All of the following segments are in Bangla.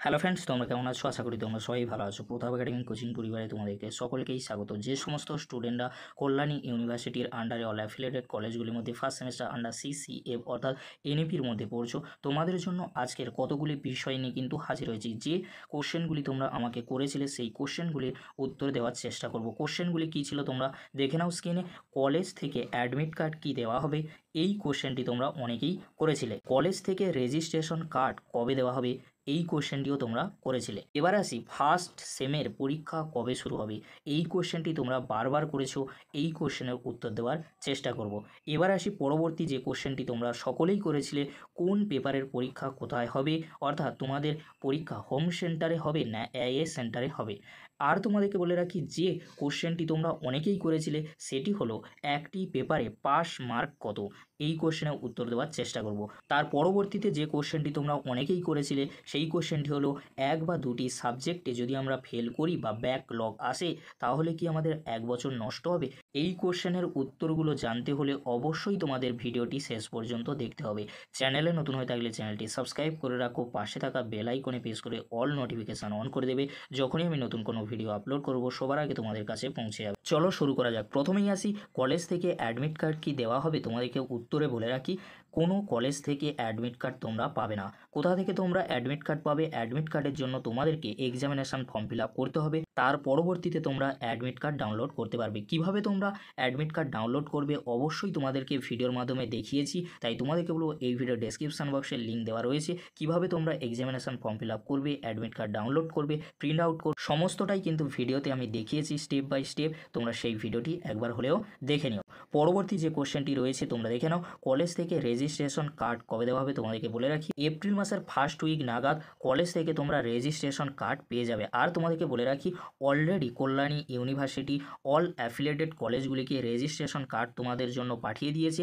হ্যালো ফ্রেন্ডস, তোমরা কেমন আছো? আশা করি তোমরা সবাই ভালো আছো। প্রতাপ একাডেমি কোচিং পরিবারে তোমাদেরকে সকলকেই স্বাগত। যে সমস্ত স্টুডেন্টরা কল্যাণী ইউনিভার্সিটির আন্ডারে অল অ্যাফিলিয়েটেড কলেজগুলির মধ্যে ফার্স্ট সেমিস্টার আন্ডার সিসিএফ অর্থাৎ এনইপির মধ্যে পড়ছো, তোমাদের জন্য আজকের কতগুলি বিষয় নিয়ে কিন্তু হাজির হয়েছি। যে কোশ্চেনগুলি তোমরা আমাকে করেছিলে সেই কোশ্চেনগুলির উত্তর দেওয়ার চেষ্টা করব। কোশ্চেনগুলি কী ছিল তোমরা দেখে নাও স্ক্রিনে। কলেজ থেকে অ্যাডমিট কার্ড কী দেওয়া হবে, এই কোশ্চেনটি তোমরা অনেকেই করেছিলে। কলেজ থেকে রেজিস্ট্রেশন কার্ড কবে দেওয়া হবে, এই কোশ্চেনটিও তোমরা করেছিলে। এবার আসি ফার্স্ট সেমের পরীক্ষা কবে শুরু হবে, এই কোশ্চেনটি তোমরা বারবার করেছো। এই কোশ্চেনের উত্তর দেওয়ার চেষ্টা করব। এবার আসি পরবর্তী যে কোশ্চেনটি তোমরা সকলেই করেছিলে, কোন পেপারের পরীক্ষা কোথায় হবে, অর্থাৎ তোমাদের পরীক্ষা হোম সেন্টারে হবে না এআইএস সেন্টারে হবে। আর তোমাদেরকে বলে রাখি যে কোশ্চেনটি তোমরা অনেকেই করেছিলে সেটি হলো একটি পেপারে পাস মার্ক কত, এই কোশ্চেনের উত্তর দেওয়ার চেষ্টা করব। তার পরবর্তীতে যে কোশ্চেনটি তোমরা অনেকেই করেছিলে সেই কোশ্চেনটি হলো এক বা দুটি সাবজেক্টে যদি আমরা ফেল করি বা ব্যাকলগ আসে তাহলে কি আমাদের এক বছর নষ্ট হবে। এই কোশ্চেনের উত্তরগুলো জানতে হলে অবশ্যই তোমাদের ভিডিওটি শেষ পর্যন্ত দেখতে হবে। চ্যানেলে নতুন হয়ে থাকলে চ্যানেলটি সাবস্ক্রাইব করে রাখো, পাশে থাকা বেল আইকনে প্রেস করে অল নোটিফিকেশান অন করে দেবে। যখনই আমি নতুন কোনো ভিডিও আপলোড করব সবার আগে তোমাদের কাছে পৌঁছে যাবে। চলো শুরু করা যাক। প্রথমেই আসি কলেজ থেকে অ্যাডমিট কার্ড কি দেওয়া হবে, তোমাদেরকে উত্তরে বলে রাখি কোনো কলেজ থেকে অ্যাডমিট কার্ড তোমরা পাবে না। কোথা থেকে তোমরা অ্যাডমিট কার্ড পাবে, অ্যাডমিট কার্ডের জন্য তোমাদেরকে এক্সামিনেশান ফর্ম ফিল আপ করতে হবে। তার পরবর্তীতে তোমরা অ্যাডমিট কার্ড ডাউনলোড করতে পারবে। কিভাবে তোমরা অ্যাডমিট কার্ড ডাউনলোড করবে অবশ্যই তোমাদেরকে ভিডিওর মাধ্যমে দেখিয়েছি, তাই তোমাদেরকে বলবো এই ভিডিও ডেসক্রিপশন বক্সে লিঙ্ক দেওয়া রয়েছে। কিভাবে তোমরা এক্সামিনেশান ফর্ম ফিল আপ করবে, অ্যাডমিট কার্ড ডাউনলোড করবে, প্রিন্ট আউট করবে, সমস্তটাই কিন্তু ভিডিওতে আমি দেখিয়েছি স্টেপ বাই স্টেপ। তোমরা সেই ভিডিওটি একবার হলেও দেখে নিও। পরবর্তী যে কোশ্চেনটি রয়েছে তোমরা দেখে নাও, কলেজ থেকে রেজিস্ট্রেশন কার্ড কবে দেওয়া হবে, তোমাদেরকে বলে রাখি এপ্রিল মাসের ফার্স্ট উইক নাগাদ কলেজ থেকে তোমরা রেজিস্ট্রেশন কার্ড পেয়ে যাবে। আর তোমাদেরকে বলে রাখি already Kalyani university all affiliated কলেজগুলিকে রেজিস্ট্রেশন কার্ড তোমাদের জন্য পাঠিয়ে দিয়েছে।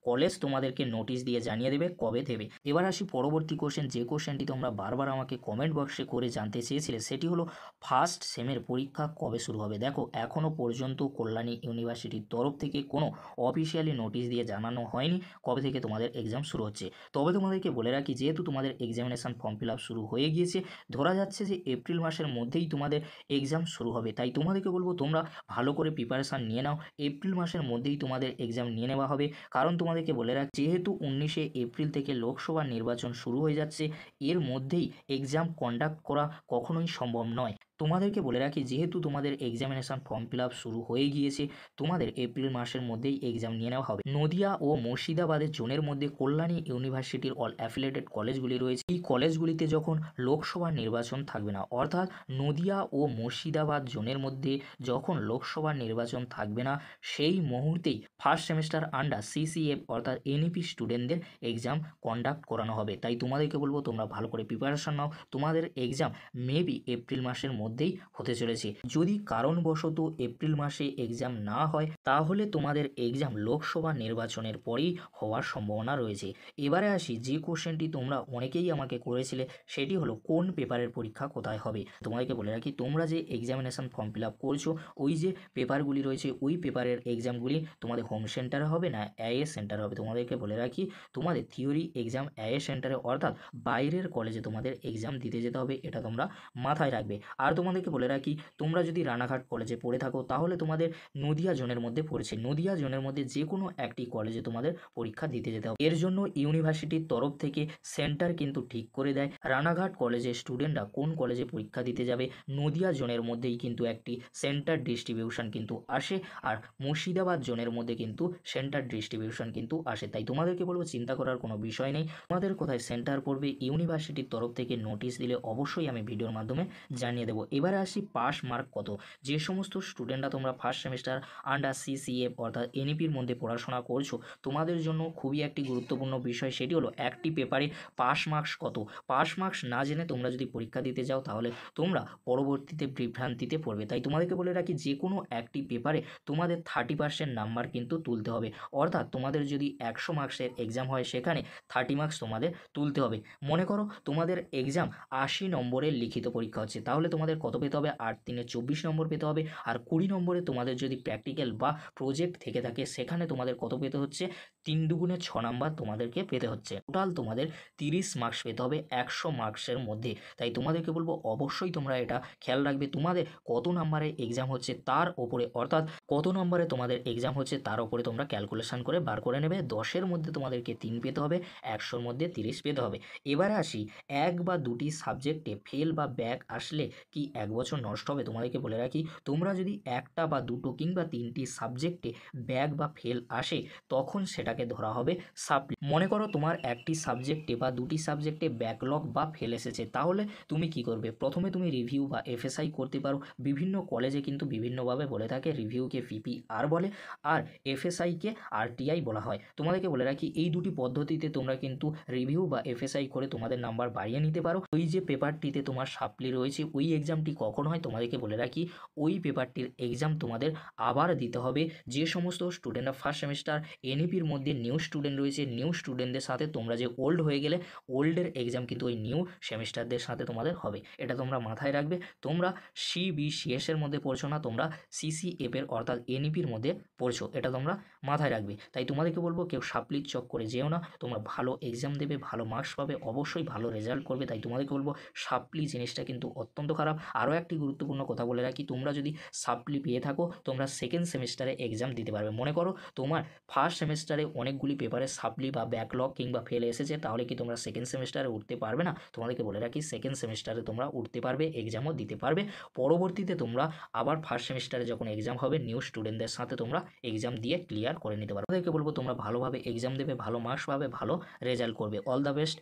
কলেজ তোমাদেরকে নোটিশ দিয়ে জানিয়ে দেবে কবে দেবে। এবার আসি পরবর্তী কোশ্চেন, যে কোশ্চেনটি তোমরা বারবার আমাকে কমেন্ট বক্সে করে জানতে চেয়েছিলে সেটি হলো ফার্স্ট সেমের পরীক্ষা কবে শুরু হবে। দেখো এখনও পর্যন্ত কল্যাণী ইউনিভার্সিটির তরফ থেকে কোনো অফিসিয়ালি নোটিশ দিয়ে জানানো হয়নি কবে থেকে তোমাদের এক্সাম শুরু হচ্ছে। তবে তোমাদেরকে বলে রাখি যেহেতু তোমাদের এক্সামিনেশান ফর্ম ফিল আপ শুরু হয়ে গিয়েছে, ধরা যাচ্ছে যে এপ্রিল মাসের মধ্যেই তোমাদের এক্সাম শুরু হবে, তাই তোমাদেরকে বলবো তোমরা ভালো করে প্রিপারেশান নিয়ে নাও। এপ্রিল মাসের মধ্যেই তোমাদের এক্সাম নিয়ে নেওয়া হবে, কারণ তোমাদেরকে বলে রাখি যেহেতু 19শে এপ্রিল থেকে লোকসভা নির্বাচন শুরু হয়ে যাচ্ছে, এর মধ্যেই এক্সাম কন্ডাক্ট করা কখনোই সম্ভব নয়। তোমাদেরকে বলে রাখি যেহেতু তোমাদের এক্সামিনেশান ফর্ম ফিল আপ শুরু হয়ে গিয়েছে, তোমাদের এপ্রিল মাসের মধ্যেই এক্সাম নিয়ে নেওয়া হবে। নদিয়া ও মুর্শিদাবাদের জোনের মধ্যে কল্যাণী ইউনিভার্সিটির অল অ্যাফিলিয়েটেড কলেজগুলি রয়েছে। এই কলেজগুলিতে যখন লোকসভা নির্বাচন থাকবে না, অর্থাৎ নদিয়া ও মুর্শিদাবাদ জোনের মধ্যে যখন লোকসভা নির্বাচন থাকবে না, সেই মুহূর্তেই ফার্স্ট সেমিস্টার আন্ডার সিসিএফ অর্থাৎ এনইপি স্টুডেন্টদের এক্সাম কন্ডাক্ট করানো হবে। তাই তোমাদেরকে বলবো তোমরা ভালো করে প্রিপারেশন নাও। তোমাদের এক্সাম মেবি এপ্রিল মাসের মধ্যেই হতে চলেছে। যদি কারণবশত এপ্রিল মাসে এক্সাম না হয় তাহলে তোমাদের এক্সাম লোকসভা নির্বাচনের পরেই হওয়ার সম্ভাবনা রয়েছে। এবারে আসি যে কোশ্চেনটি তোমরা অনেকেই আমাকে করেছিলে সেটি হলো কোন পেপারের পরীক্ষা কোথায় হবে। তোমাদেরকে বলে রাখি তোমরা যে এক্সামিনেশান ফর্ম ফিল আপ করছো ওই যে পেপারগুলি রয়েছে ওই পেপারের এক্সামগুলি তোমাদের হোম সেন্টারে হবে না এআইএস সেন্টারে হবে। তোমাদেরকে বলে রাখি তোমাদের থিওরি এক্সাম এআইএস সেন্টারে অর্থাৎ বাইরের কলেজে তোমাদের এক্সাম দিতে যেতে হবে, এটা তোমরা মাথায় রাখবে। আর তোমাদেরকে বলে রাখি তোমরা যদি রানাঘাট কলেজে পড়ে থাকো তাহলে তোমাদের নদিয়া জোনের মধ্যে পড়েছে, নদিয়া জোনের মধ্যে যে কোনো একটি কলেজে তোমাদের পরীক্ষা দিতে যেতে হবে। এর জন্য ইউনিভার্সিটির তরফ থেকে সেন্টার কিন্তু ঠিক করে দেয়। রানাঘাট কলেজের স্টুডেন্টরা কোন কলেজে পরীক্ষা দিতে যাবে নদিয়া জোনের মধ্যেই কিন্তু একটি সেন্টার ডিস্ট্রিবিউশন কিন্তু আসে, আর মুর্শিদাবাদ জোনের মধ্যে কিন্তু সেন্টার ডিস্ট্রিবিউশন কিন্তু আসে। তাই তোমাদেরকে বলবো চিন্তা করার কোনো বিষয় নেই, তোমাদের কোথায় সেন্টার পড়বে ইউনিভার্সিটির তরফ থেকে নোটিশ দিলে অবশ্যই আমি ভিডিওর মাধ্যমে জানিয়ে দেবো। এবারে আসি পাস মার্ক কত। যে সমস্ত স্টুডেন্টরা তোমরা ফার্স্ট সেমিস্টার আন্ডার সিসিএফ অর্থাৎ এনইপির মধ্যে পড়াশোনা করছো তোমাদের জন্য খুবই একটি গুরুত্বপূর্ণ বিষয়, সেটি হলো একটি পেপারে পাস মার্কস কত। পাস মার্কস না জেনে তোমরা যদি পরীক্ষা দিতে যাও তাহলে তোমরা পরবর্তীতে বিভ্রান্তিতে পড়বে। তাই তোমাদেরকে বলে রাখি যে কোনো একটি পেপারে তোমাদের 30% নাম্বার কিন্তু তুলতে হবে, অর্থাৎ তোমাদের যদি 100 মার্কসের এক্সাম হয় সেখানে 30 মার্কস তোমাদের তুলতে হবে। মনে করো তোমাদের এক্সাম 80 নম্বরের লিখিত পরীক্ষা হচ্ছে, তাহলে তোমাদের তোমাদের কত পেতে হবে, 8 3 24 নম্বর পেতে হবে। আর 20 নম্বরে তোমাদের যদি প্র্যাকটিক্যাল বা প্রজেক্ট থেকে থাকে সেখানে তোমাদের কত পেতে হচ্ছে, 3 দুগুণে 6 নাম্বার তোমাদেরকে পেতে হচ্ছে। টোটাল তোমাদের 30 মার্কস পেতে হবে 100 মার্কসের মধ্যে। তাই তোমাদেরকে বলবো অবশ্যই তোমরা এটা খেয়াল রাখবে, তোমাদের কত নাম্বারে এক্সাম হচ্ছে তার ওপরে, অর্থাৎ কত নম্বরে তোমাদের এক্সাম হচ্ছে তার ওপরে তোমরা ক্যালকুলেশন করে বার করে নেবে। 10-এর মধ্যে তোমাদেরকে 3 পেতে হবে, 100-র মধ্যে 30 পেতে হবে। এবারে আসি, 1 বা 2টি সাবজেক্টে ফেল বা ব্যাক আসলে কি 1 বছর নষ্ট হবে? তোমাদেরকে বলে রাখি, তোমরা যদি একটা বা দুটো কিংবা 3টি সাবজেক্টে ব্যাক বা ফেল আসে তখন সেটাকে ধরা হবে সাপ্লি। মনে করো তোমার একটি সাবজেক্টে বা 2টি সাবজেক্টে ব্যাকলগ বা ফেল এসেছে, তাহলে তুমি কি করবে? প্রথমে তুমি রিভিউ বা এফএসআই করতে পারো। বিভিন্ন কলেজে কিন্তু বিভিন্নভাবে বলে থাকে, রিভিউকে পিপিআর বলে আর এফএসআইকে আরটিআই বলা হয়। তোমাদেরকে বলে রাখি এই দুটি পদ্ধতিতে তোমরা কিন্তু রিভিউ বা এফএসআই করে তোমাদের নাম্বার বাড়িয়ে নিতে পারো। ওই যে পেপারটিতে তোমার সাপ্লি রয়েছে ওই এক্সামটি কখন হয় তোমাদেরকে বলে রাখি, ওই পেপারটির এক্সাম তোমাদের আবার দিতে হবে। যে সমস্ত স্টুডেন্টরা ফার্স্ট সেমিস্টার এনইপির মধ্যে নিউ স্টুডেন্ট রয়েছে, নিউ স্টুডেন্টদের সাথে তোমরা যে ওল্ড হয়ে গেলে ওল্ডের এক্সাম কিন্তু ওই নিউ সেমিস্টারদের সাথে তোমাদের হবে। এটা তোমরা মাথায় রাখবে। তোমরা সিবিসিএস এর মধ্যে পড়ছো না, তোমরা সিসিএফ এর অর্থাৎ এনইপির মধ্যে পড়ছো, এটা তোমরা মাথায় রাখবে। তাই তোমাদেরকে বলবো কেউ সাপ্লির চক্করে যেও না, তোমরা ভালো এক্সাম দেবে, ভালো মার্কস পাবে, অবশ্যই ভালো রেজাল্ট করবে। তাই তোমাদেরকে বলবো সাপ্লি জিনিসটা কিন্তু অত্যন্ত খারাপ। আরও একটি গুরুত্বপূর্ণ কথা বলে রাখি, তোমরা যদি সাপ্লি পেয়ে থাকো তোমরা সেকেন্ড সেমিস্টারে এক্সাম দিতে পারবে। মনে করো তোমার ফার্স্ট সেমিস্টারে অনেকগুলি পেপারে সাপ্লি বা ব্যাকলগ কিংবা ফেল এসেছে, তাহলে কি তোমরা সেকেন্ড সেমিস্টারে উঠতে পারবে না? তোমাদেরকে বলে রাখি সেকেন্ড সেমিস্টারে তোমরা উঠতে পারবে, এক্সামও দিতে পারবে। পরবর্তীতে তোমরা আবার ফার্স্ট সেমিস্টারে যখন এক্সাম হবে নিউ স্টুডেন্টদের সাথে তোমরা এক্সাম দিয়ে ক্লিয়ার করে নিতে পারো। তাদেরকে বলবো তোমরা ভালোভাবে এক্সাম দেবে, ভালো মার্কস পাবে, ভালো রেজাল্ট করবে। All the best.